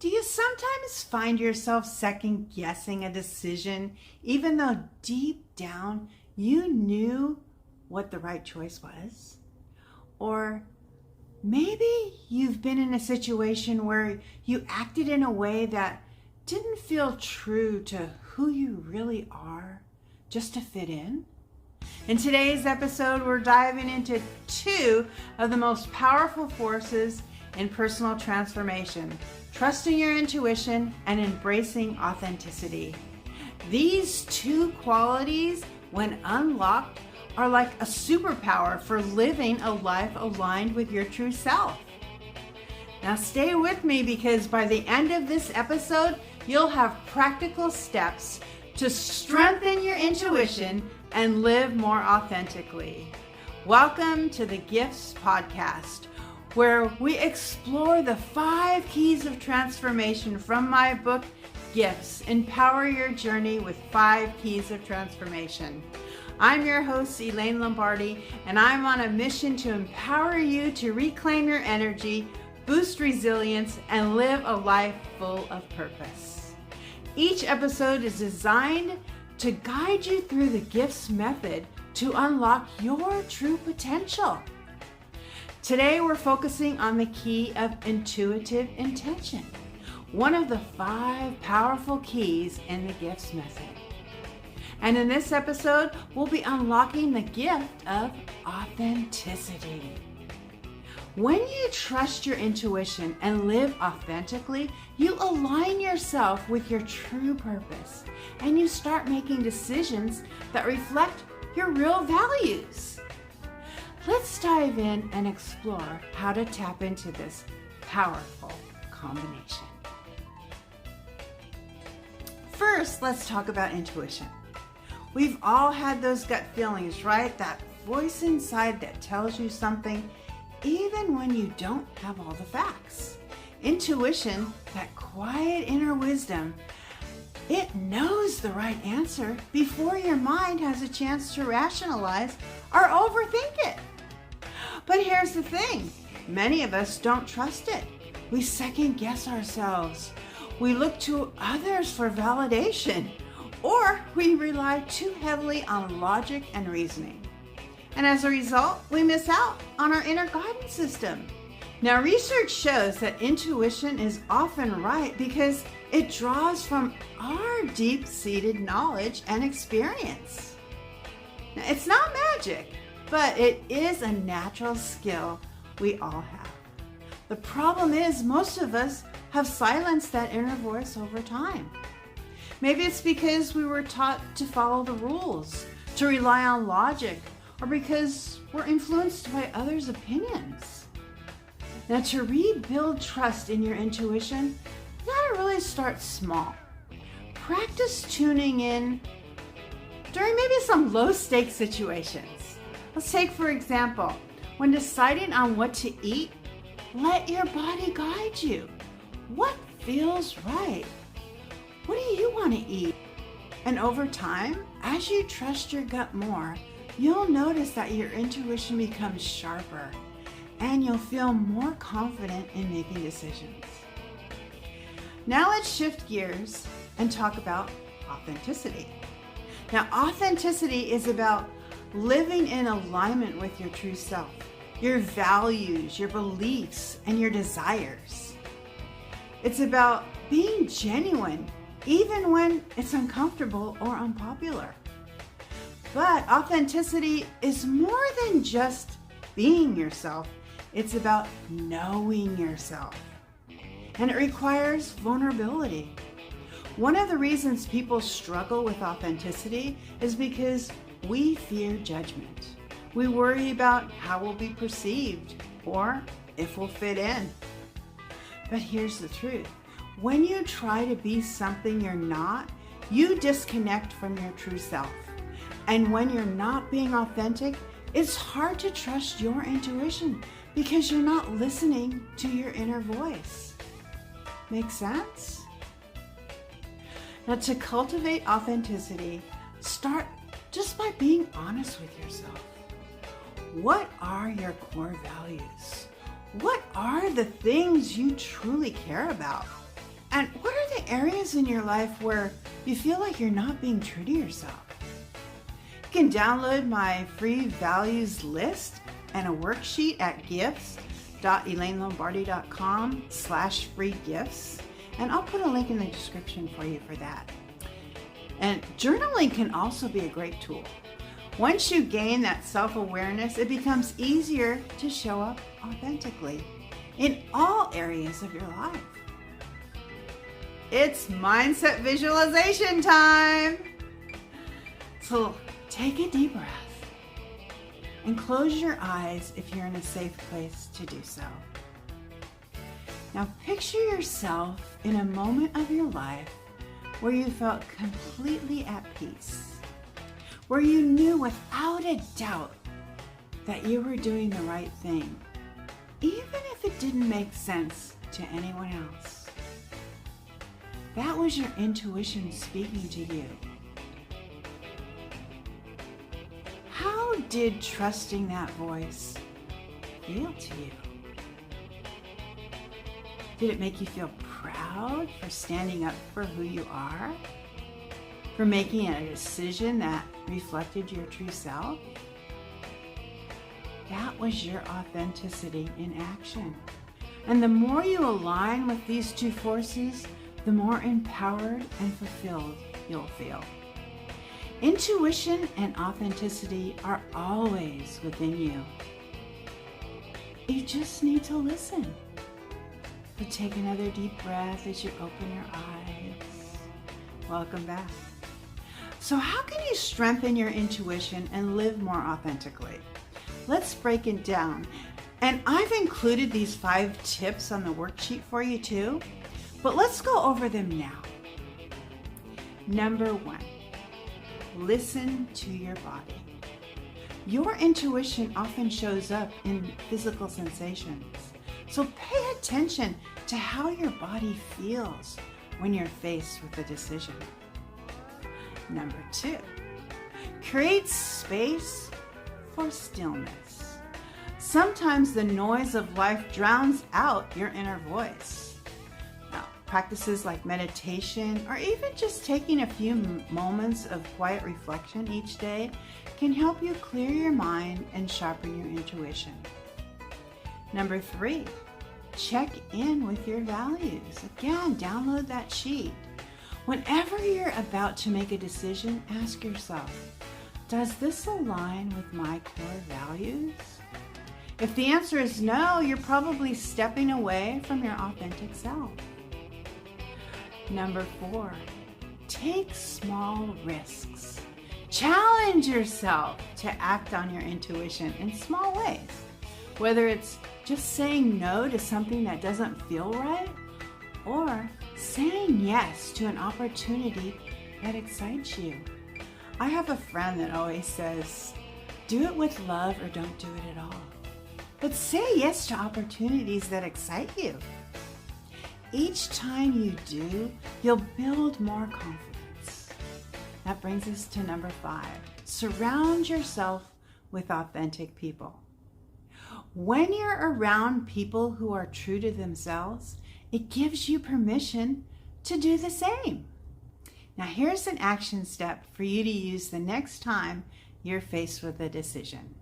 Do you sometimes find yourself second guessing a decision even though deep down you knew what the right choice was? Or maybe you've been in a situation where you acted in a way that didn't feel true to who you really are, just to fit in? In today's episode, we're diving into two of the most powerful forces in personal transformation: trusting your intuition and embracing authenticity. These two qualities, when unlocked, are like a superpower for living a life aligned with your true self. Now stay with me, because by the end of this episode, you'll have practical steps to strengthen your intuition and live more authentically. Welcome to the G.I.F.T.S podcast, where we explore the 5 keys of transformation from my book, G.I.F.T.S, Empower Your Journey with 5 Keys of Transformation. I'm your host, Elaine Lombardi, and I'm on a mission to empower you to reclaim your energy, boost resilience, and live a life full of purpose. Each episode is designed to guide you through the G.I.F.T.S method to unlock your true potential. Today, we're focusing on the key of intuitive intention, one of the 5 powerful keys in the G.I.F.T.S method. And in this episode, we'll be unlocking the gift of authenticity. When you trust your intuition and live authentically, you align yourself with your true purpose, and you start making decisions that reflect your real values. Let's dive in and explore how to tap into this powerful combination. First, let's talk about intuition. We've all had those gut feelings, right? That voice inside that tells you something even when you don't have all the facts. Intuition, that quiet inner wisdom, it knows the right answer before your mind has a chance to rationalize or overthink it. But here's the thing, many of us don't trust it. We second guess ourselves. We look to others for validation, or we rely too heavily on logic and reasoning. And as a result, we miss out on our inner guidance system. Now, research shows that intuition is often right because it draws from our deep-seated knowledge and experience. Now, it's not magic, but it is a natural skill we all have. The problem is, most of us have silenced that inner voice over time. Maybe it's because we were taught to follow the rules, to rely on logic, or because we're influenced by others' opinions. Now, to rebuild trust in your intuition, you gotta really start small. Practice tuning in during maybe some low-stakes situations. Let's take, for example, when deciding on what to eat, let your body guide you. What feels right? What do you want to eat? And over time, as you trust your gut more, you'll notice that your intuition becomes sharper, and you'll feel more confident in making decisions. Now let's shift gears and talk about authenticity. Now, authenticity is about living in alignment with your true self, your values, your beliefs, and your desires. It's about being genuine, even when it's uncomfortable or unpopular. But authenticity is more than just being yourself. It's about knowing yourself. And it requires vulnerability. One of the reasons people struggle with authenticity is because we fear judgment. We worry about how we'll be perceived or if we'll fit in. But here's the truth. When you try to be something you're not, you disconnect from your true self. And when you're not being authentic, it's hard to trust your intuition because you're not listening to your inner voice. Make sense? Now, to cultivate authenticity, start just by being honest with yourself. What are your core values? What are the things you truly care about? And what are the areas in your life where you feel like you're not being true to yourself? You can download my free values list and a worksheet at gifts.elainelombardi.com/free gifts. And I'll put a link in the description for you for that. And journaling can also be a great tool. Once you gain that self-awareness, it becomes easier to show up authentically in all areas of your life. It's mindset visualization time. So take a deep breath and close your eyes if you're in a safe place to do so. Now picture yourself in a moment of your life where you felt completely at peace, where you knew without a doubt that you were doing the right thing, even if it didn't make sense to anyone else. That was your intuition speaking to you. How did trusting that voice feel to you? Did it make you feel proud for standing up for who you are? For making a decision that reflected your true self? That was your authenticity in action. And the more you align with these two forces, the more empowered and fulfilled you'll feel. Intuition and authenticity are always within you. You just need to listen. So take another deep breath as you open your eyes. Welcome back. So how can you strengthen your intuition and live more authentically? Let's break it down. And I've included these 5 tips on the worksheet for you too, but let's go over them now. Number 1, listen to your body. Your intuition often shows up in physical sensations, so pay attention to how your body feels when you're faced with a decision. Number 2, create space for stillness. Sometimes the noise of life drowns out your inner voice. Now, practices like meditation or even just taking a few moments of quiet reflection each day can help you clear your mind and sharpen your intuition. Number 3, check in with your values. Again, download that sheet. Whenever you're about to make a decision, ask yourself, does this align with my core values? If the answer is no, you're probably stepping away from your authentic self. Number 4, take small risks. Challenge yourself to act on your intuition in small ways. Whether it's just saying no to something that doesn't feel right, or saying yes to an opportunity that excites you. I have a friend that always says, do it with love or don't do it at all. But say yes to opportunities that excite you. Each time you do, you'll build more confidence. That brings us to number 5. Surround yourself with authentic people. When you're around people who are true to themselves, it gives you permission to do the same. Now here's an action step for you to use the next time you're faced with a decision.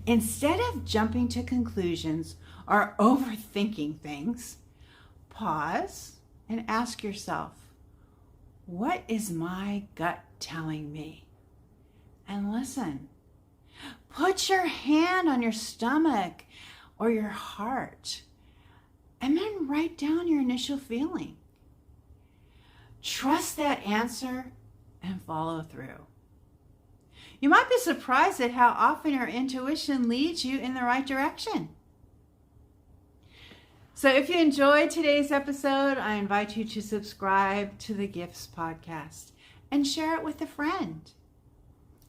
Instead of jumping to conclusions or overthinking things, pause and ask yourself, what is my gut telling me? And listen. Put your hand on your stomach or your heart and then write down your initial feeling. Trust that answer and follow through. You might be surprised at how often your intuition leads you in the right direction. So if you enjoyed today's episode, I invite you to subscribe to the G.I.F.T.S podcast and share it with a friend.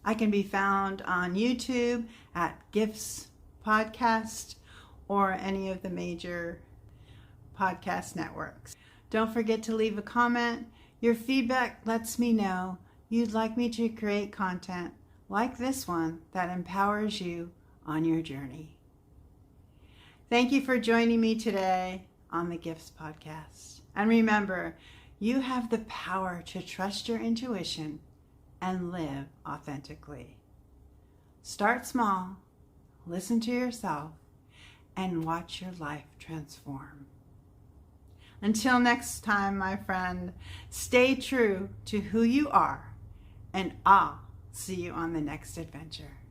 I can be found on YouTube at G.I.F.T.S podcast or any of the major podcast networks. Don't forget to leave a comment. Your feedback lets me know you'd like me to create content like this one that empowers you on your journey. Thank you for joining me today. on the G.I.F.T.S podcast. And remember, you have the power to trust your intuition and live authentically. Start small, listen to yourself, and watch your life transform. Until next time, my friend, stay true to who you are, and I'll see you on the next adventure.